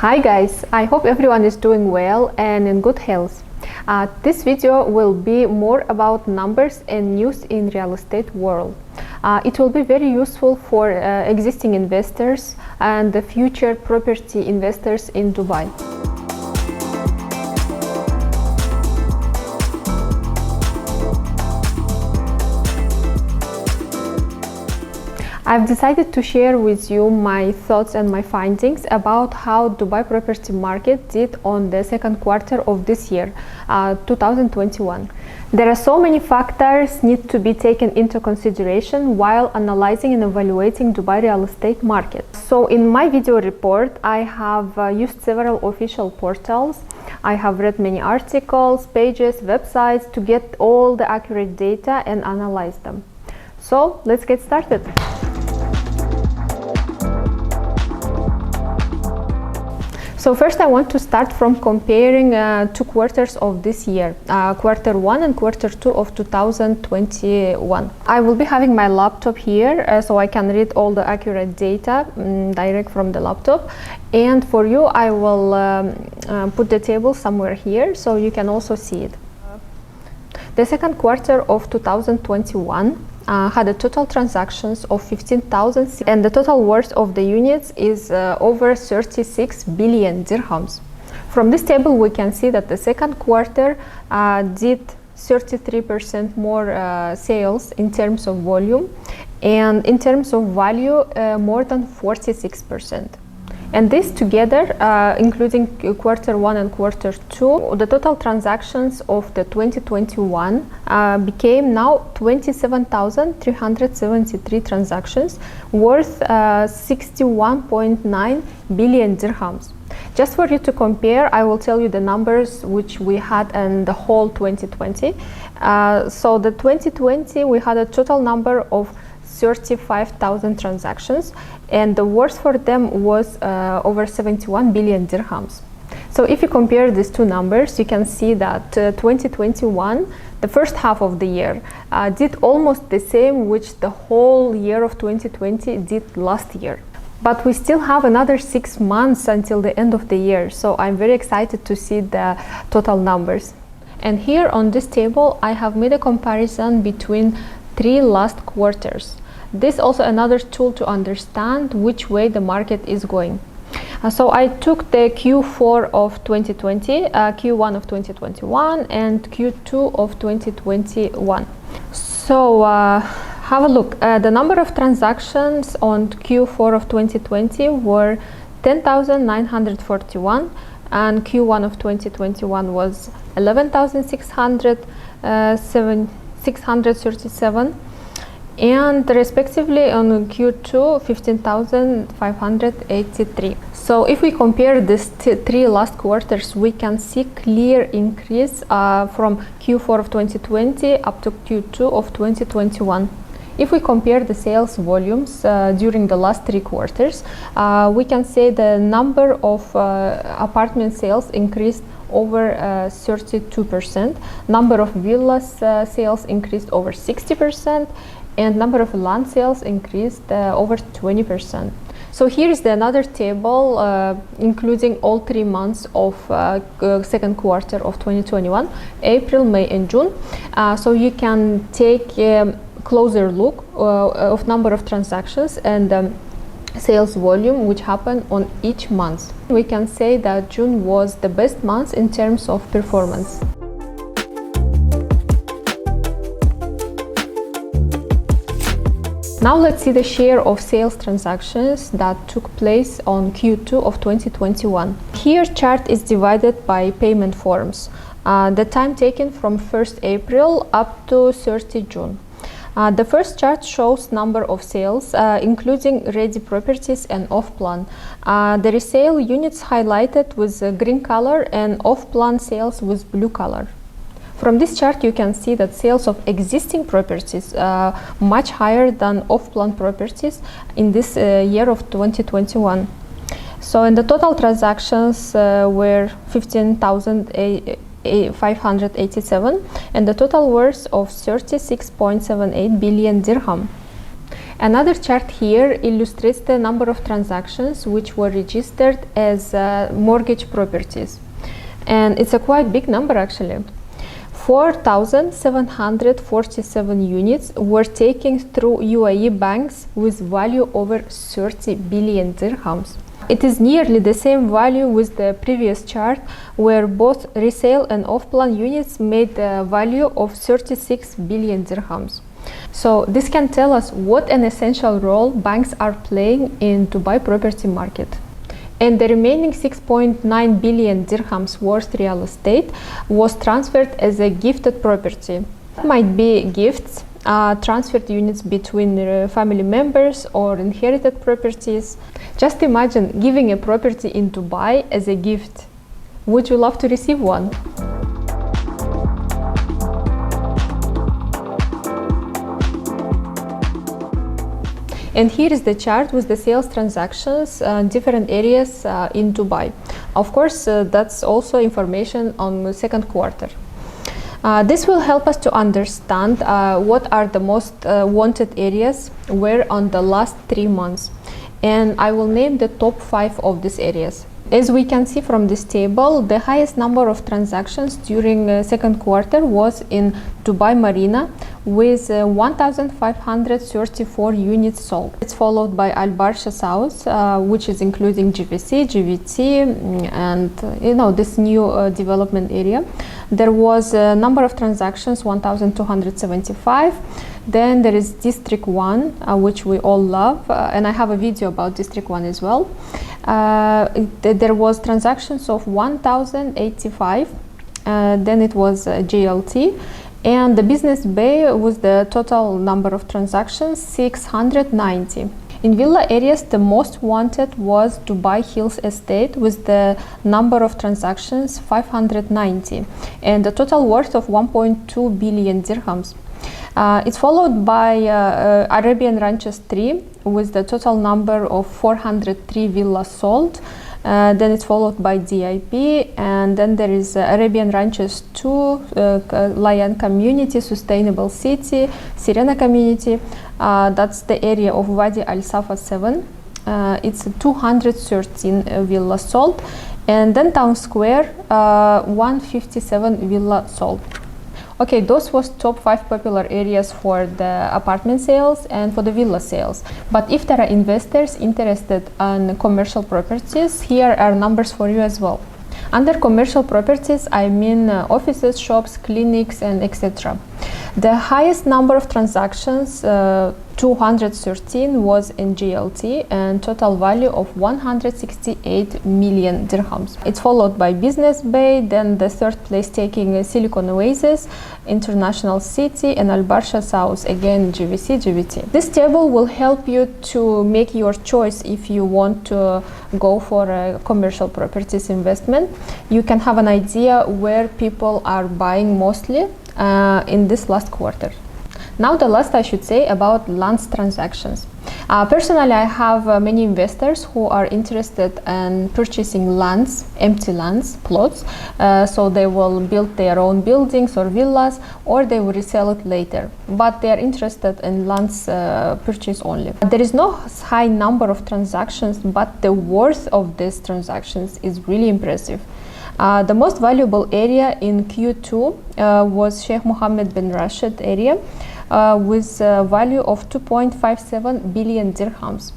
Hi guys, I hope everyone is doing well and in good health. This video will be more about numbers and news in real estate world. It will be very useful for existing investors and the future property investors in Dubai. I've decided to share with you my thoughts and my findings about how Dubai property market did on the second quarter of this year, 2021. There are so many factors need to be taken into consideration while analyzing and evaluating Dubai real estate market. So in my video report, I have used several official portals. I have read many articles, pages, websites to get all the accurate data and analyze them. So let's get started. So first I want to start from comparing two quarters of this year, quarter 1 and quarter 2 of 2021. I will be having my laptop here so I can read all the accurate data direct from the laptop. And for you I will put the table somewhere here so you can also see it. The second quarter of 2021 had a total transactions of 15,000 and the total worth of the units is over 36 billion dirhams. From this table we can see that the second quarter did 33% more sales in terms of volume, and in terms of value more than 46%. And this together, including quarter 1 and quarter 2, the total transactions of the 2021 became now 27,373 transactions worth 61.9 billion dirhams. Just for you to compare, I will tell you the numbers which we had in the whole 2020. So the 2020 we had a total number of 35,000 transactions and the worth for them was over 71 billion dirhams. So if you compare these two numbers, you can see that 2021, the first half of the year, did almost the same which the whole year of 2020 did last year. But we still have another 6 months until the end of the year, so I'm very excited to see the total numbers. And here on this table I have made a comparison between 3 last quarters. This is also another tool to understand which way the market is going. So I took the Q4 of 2020, Q1 of 2021 and Q2 of 2021. So have a look. The number of transactions on Q4 of 2020 were 10,941 and Q1 of 2021 was 11,637 and respectively on Q2 15,583. So if we compare these 3 last quarters, we can see clear increase from Q4 of 2020 up to Q2 of 2021. If we compare the sales volumes during the last 3 quarters, we can say the number of apartment sales increased over 32%, number of villas sales increased over 60%, and number of land sales increased over 20%. So here is another table including all 3 months of second quarter of 2021, April, May and June. So you can take a closer look of number of transactions and sales volume which happened on each month. We can say that June was the best month in terms of performance. Now let's see the share of sales transactions that took place on Q2 of 2021. Here chart is divided by payment forms. The time taken from 1st April up to 30 June. The first chart shows number of sales, including ready properties and off-plan. The resale units highlighted with green color and off-plan sales with blue color. From this chart you can see that sales of existing properties much higher than off-plan properties in this year of 2021. So in the total transactions were 15,587 and the total worth of 36.78 billion dirham. Another chart here illustrates the number of transactions which were registered as mortgage properties. And it's a quite big number actually. 4,747 units were taken through UAE banks with value over 30 billion dirhams. It is nearly the same value with the previous chart, where both resale and off-plan units made a value of 36 billion dirhams. So this can tell us what an essential role banks are playing in Dubai property market. And the remaining 6.9 billion dirhams worth real estate was transferred as a gifted property. It might be gifts, transferred units between family members or inherited properties. Just imagine giving a property in Dubai as a gift. Would you love to receive one? And here is the chart with the sales transactions in different areas in Dubai. Of course, that's also information on the second quarter. This will help us to understand what are the most wanted areas were on the last 3 months. And I will name the top 5 of these areas. As we can see from this table, the highest number of transactions during second quarter was in Dubai Marina with 1,534 units sold. It's followed by Al Barsha South, which is including GVC, GVT, and this new development area. There was a number of transactions, 1,275. Then there is District 1, which we all love, and I have a video about District 1 as well. There was transactions of 1,085. Then it was JLT, and the Business Bay was the total number of transactions, 690. In villa areas, the most wanted was Dubai Hills Estate with the number of transactions 590 and the total worth of 1.2 billion dirhams. It's followed by Arabian Ranches 3 with the total number of 403 villas sold. Then it's followed by DIP, and then there is Arabian Ranches 2, Lion Community, Sustainable City, Sirena Community. That's the area of Wadi Al Safa 7. It's 213 villas sold, and then Town Square, 157 villas sold. Okay, those was top 5 popular areas for the apartment sales and for the villa sales. But if there are investors interested in commercial properties, here are numbers for you as well. Under commercial properties, I mean offices, shops, clinics, and etc. The highest number of transactions, 213, was in GLT and total value of 168 million dirhams. It's followed by Business Bay, then the third place taking Silicon Oasis, International City, and Al Barsha South, again GVC, GVT. This table will help you to make your choice if you want to go for a commercial properties investment. You can have an idea where people are buying mostly in this last quarter. Now the last I should say about lands transactions. Personally, I have many investors who are interested in purchasing lands, empty lands, plots, so they will build their own buildings or villas, or they will resell it later, but they are interested in lands purchase only. There is no high number of transactions, but the worth of these transactions is really impressive. The most valuable area in Q2 was Sheikh Mohammed bin Rashid area with a value of 2.57 billion dirhams.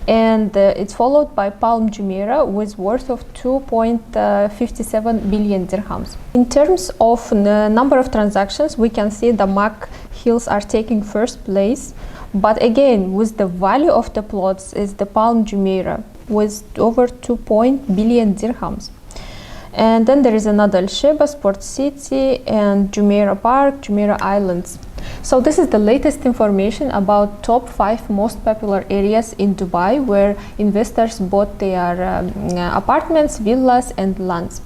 And it's followed by Palm Jumeirah with worth of 2.57 billion dirhams. In terms of the number of transactions, we can see the Mac Hills are taking first place. But again, with the value of the plots is the Palm Jumeirah with over 2 billion dirhams. And then there is another Al Sheba, Sport City, and Jumeirah Park, Jumeirah Islands. So this is the latest information about top 5 most popular areas in Dubai where investors bought their apartments, villas, and lands.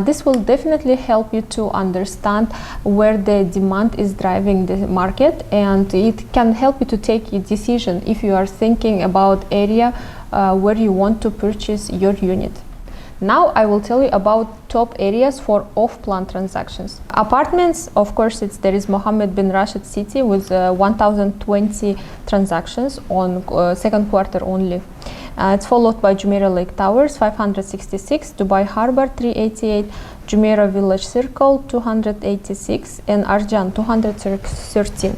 This will definitely help you to understand where the demand is driving the market, and it can help you to take a decision if you are thinking about area where you want to purchase your unit. Now I will tell you about top areas for off-plan transactions. Apartments, of course, there is Mohammed bin Rashid City with 1020 transactions on second quarter only. It's followed by Jumeirah Lake Towers 566, Dubai Harbour 388, Jumeirah Village Circle 286, and Arjan 213.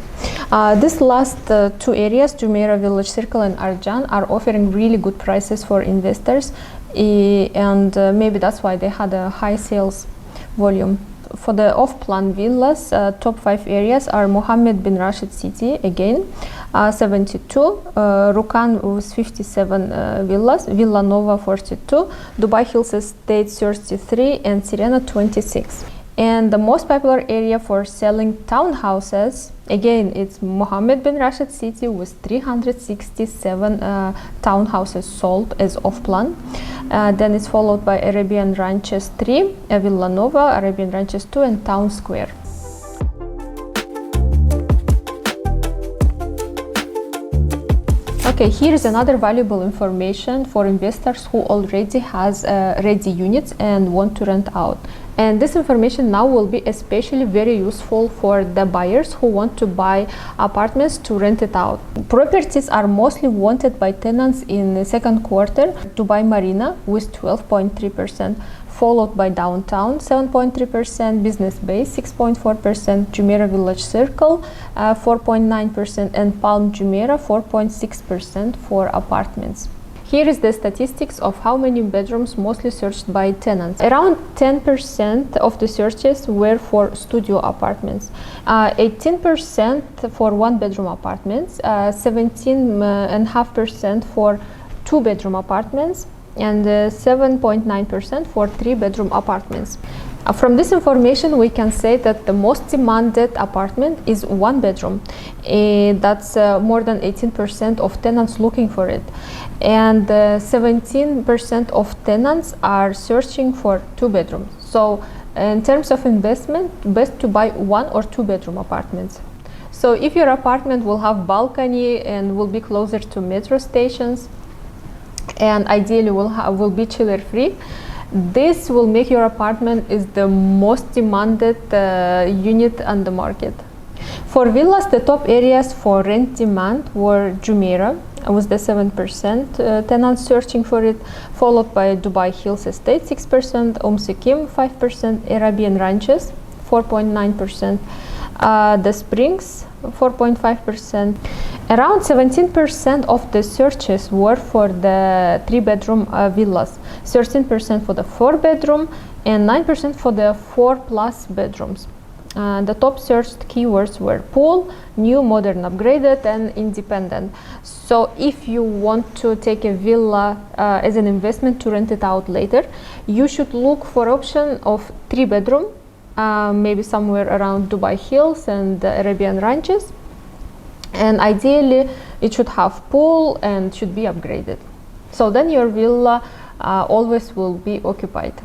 These last two areas, Jumeirah Village Circle and Arjan, are offering really good prices for investors, and maybe that's why they had a high sales volume. For the off-plan villas, top 5 areas are Mohammed bin Rashid City, again, 72, Rukan with 57 villas, Villa Nova 42, Dubai Hills Estate 33, and Sirena 26. And the most popular area for selling townhouses, again, it's Mohammed bin Rashid City with 367 townhouses sold as off-plan. Then it's followed by Arabian Ranches 3, Villa Nova, Arabian Ranches 2, and Town Square. Okay, here is another valuable information for investors who already has ready units and want to rent out. And this information now will be especially very useful for the buyers who want to buy apartments to rent it out. Properties are mostly wanted by tenants in the second quarter. Dubai Marina with 12.3%, followed by Downtown 7.3%, Business Bay 6.4%, Jumeirah Village Circle 4.9%, and Palm Jumeirah 4.6% for apartments. Here is the statistics of how many bedrooms mostly searched by tenants. Around 10% of the searches were for studio apartments, 18% for one-bedroom apartments, 17.5% for two-bedroom apartments, and 7.9% for three-bedroom apartments. From this information, we can say that the most demanded apartment is one bedroom. That's more than 18% of tenants looking for it. And 17% of tenants are searching for two bedrooms. So in terms of investment, best to buy one or two bedroom apartments. So if your apartment will have balcony and will be closer to metro stations, and ideally will be chiller free, this will make your apartment is the most demanded unit on the market. For villas, the top areas for rent demand were Jumeirah with the 7% tenants searching for it, followed by Dubai Hills Estate 6%, Sikim 5%, Arabian Ranches 4.9%, the Springs 4.5%. Around 17% of the searches were for the three-bedroom villas, 13% for the four-bedroom, and 9% for the 4+ bedrooms. The top searched keywords were pool, new, modern, upgraded, and independent. So if you want to take a villa as an investment to rent it out later, you should look for option of three-bedroom, maybe somewhere around Dubai Hills and the Arabian Ranches. And ideally, it should have pool and should be upgraded. So then your villa always will be occupied.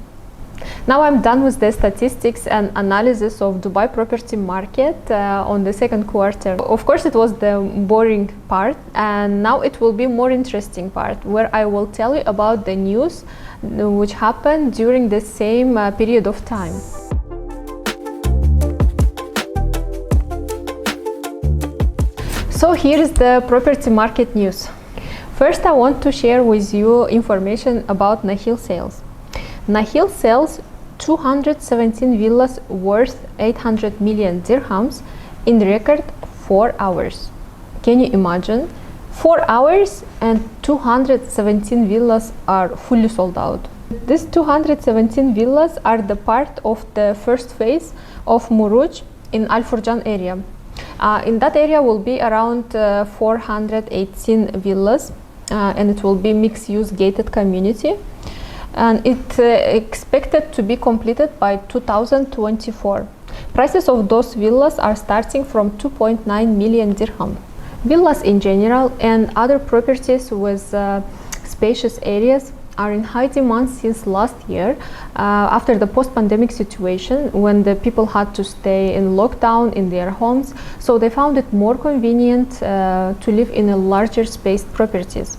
Now I'm done with the statistics and analysis of Dubai property market on the second quarter. Of course, it was the boring part, and now it will be more interesting part where I will tell you about the news which happened during the same period of time. So here is the property market news. First, I want to share with you information about Nahil sales. Nahil sells 217 villas worth 800 million dirhams in record 4 hours. Can you imagine? 4 hours and 217 villas are fully sold out. These 217 villas are the part of the first phase of Muruj in Al Furjan area. In that area will be around 418 villas, and it will be mixed-use gated community, and it's expected to be completed by 2024. Prices of those villas are starting from 2.9 million dirham. Villas in general and other properties with spacious areas are in high demand since last year, after the post-pandemic situation when the people had to stay in lockdown in their homes, so they found it more convenient to live in a larger spaced properties.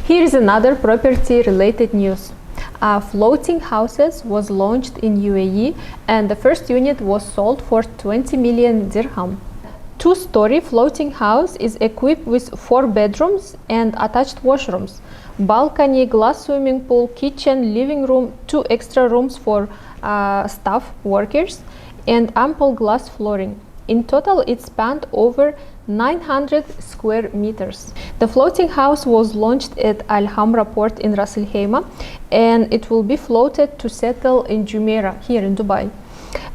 Here is another property related news. Floating houses was launched in UAE, and the first unit was sold for 20 million dirham. Two-story floating house is equipped with 4 bedrooms and attached washrooms, balcony, glass swimming pool, kitchen, living room, 2 extra rooms for staff workers, and ample glass flooring. In total, it spanned over 900 square meters. The floating house was launched at Al Hamra port in Ras Al Khaimah, and it will be floated to settle in Jumeirah here in Dubai.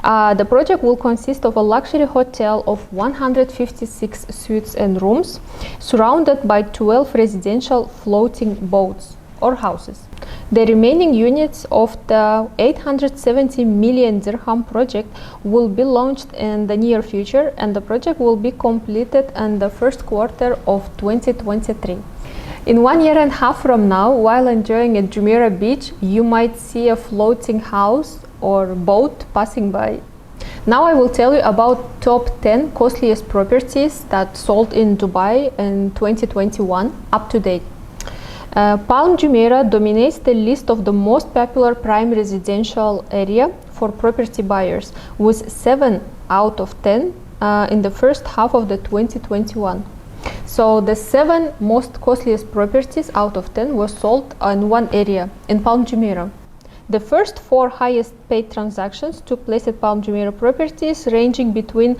The project will consist of a luxury hotel of 156 suites and rooms, surrounded by 12 residential floating boats or houses. The remaining units of the 870 million dirham project will be launched in the near future, and the project will be completed in the first quarter of 2023. In 1.5 years from now, while enjoying at Jumeirah beach, you might see a floating house or boat passing by. Now I will tell you about top 10 costliest properties that sold in Dubai in 2021 up to date. Palm Jumeirah dominates the list of the most popular prime residential area for property buyers, with 7 out of 10 in the first half of the 2021. So the 7 most costliest properties out of 10 were sold in one area, in Palm Jumeirah. The first 4 highest paid transactions took place at Palm Jumeirah properties, ranging between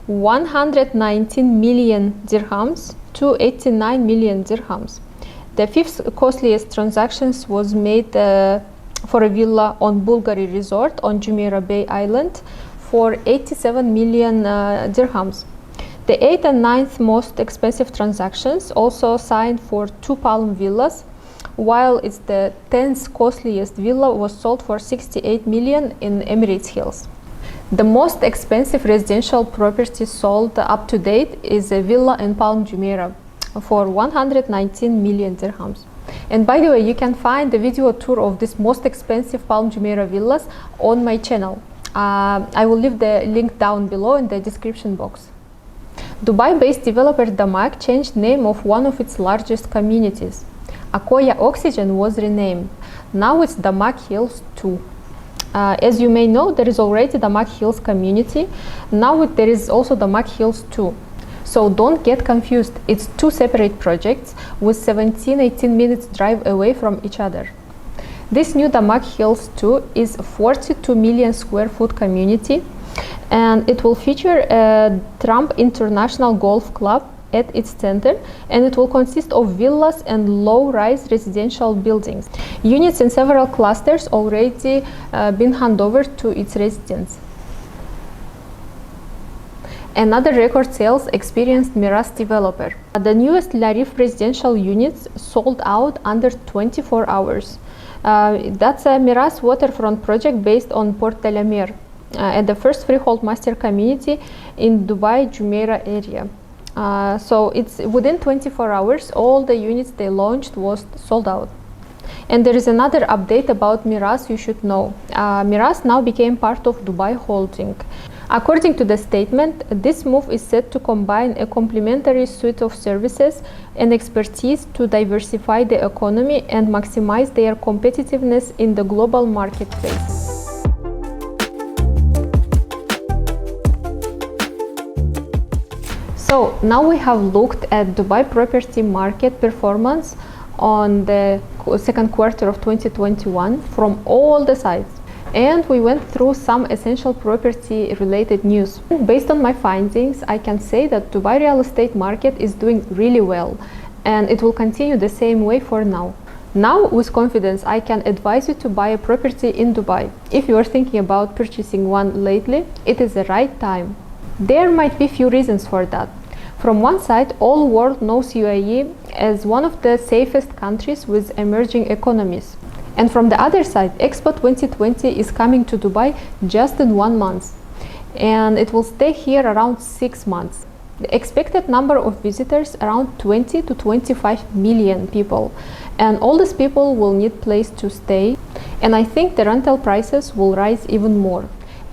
119 million dirhams to 89 million dirhams. The 5th costliest transactions was made for a villa on Bulgari Resort on Jumeirah Bay Island for 87 million dirhams. The 8th and 9th most expensive transactions also signed for 2 palm villas, while it's the 10th costliest villa was sold for 68 million in Emirates Hills. The most expensive residential property sold up to date is a villa in Palm Jumeirah for 119 million dirhams. And by the way, you can find the video tour of this most expensive Palm Jumeirah villas on my channel. I will leave the link down below in the description box. Dubai-based developer Damak changed name of one of its largest communities. Akoya Oxygen was renamed. Now it's Damak Hills 2. As you may know, there is already Damak Hills community. Now there is also Damak Hills 2. So don't get confused. It's 2 separate projects with 17-18 minutes drive away from each other. This new Damak Hills 2 is a 42 million square foot community, and it will feature a Trump International Golf Club at its center, and it will consist of villas and low-rise residential buildings. Units in several clusters already been handed over to its residents. Another record sales experienced Miras developer. The newest Larif residential units sold out under 24 hours. That's a Miras waterfront project based on Port Al Amir, at the first freehold master community in Dubai Jumeirah area. So it's within 24 hours, all the units they launched was sold out. And there is another update about Miras you should know. Miras now became part of Dubai Holding. According to the statement, this move is set to combine a complementary suite of services and expertise to diversify the economy and maximize their competitiveness in the global marketplace. So now we have looked at Dubai property market performance on the second quarter of 2021 from all the sides. And we went through some essential property related news. Based on my findings, I can say that Dubai real estate market is doing really well, and it will continue the same way for now. Now, with confidence, I can advise you to buy a property in Dubai. If you are thinking about purchasing one lately, it is the right time. There might be few reasons for that. From one side, all world knows UAE as one of the safest countries with emerging economies. And from the other side, Expo 2020 is coming to Dubai just in 1 month, and it will stay here around 6 months. The expected number of visitors around 20 to 25 million people, and all these people will need place to stay, and I think the rental prices will rise even more.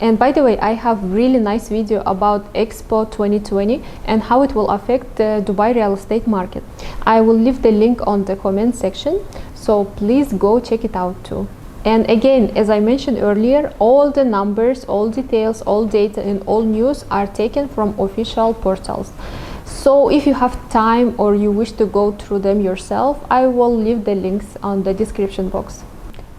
And by the way, I have really nice video about Expo 2020 and how it will affect the Dubai real estate market. I will leave the link on the comment section, so please go check it out too. And again, as I mentioned earlier, all the numbers, all details, all data and all news are taken from official portals. So if you have time or you wish to go through them yourself, I will leave the links on the description box.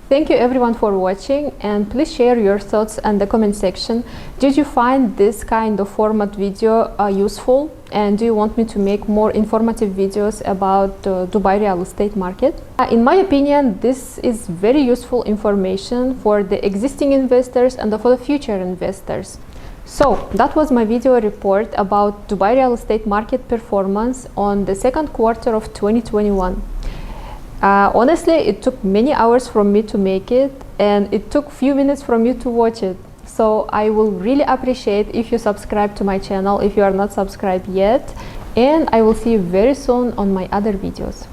Thank you everyone for watching, and please share your thoughts in the comment section. Did you find this kind of format video useful, and do you want me to make more informative videos about Dubai real estate market? In my opinion, this is very useful information for the existing investors and for the future investors. So that was my video report about Dubai real estate market performance on the second quarter of 2021. Honestly, it took many hours from me to make it, and it took few minutes from you to watch it. So I will really appreciate if you subscribe to my channel if you are not subscribed yet, and I will see you very soon on my other videos.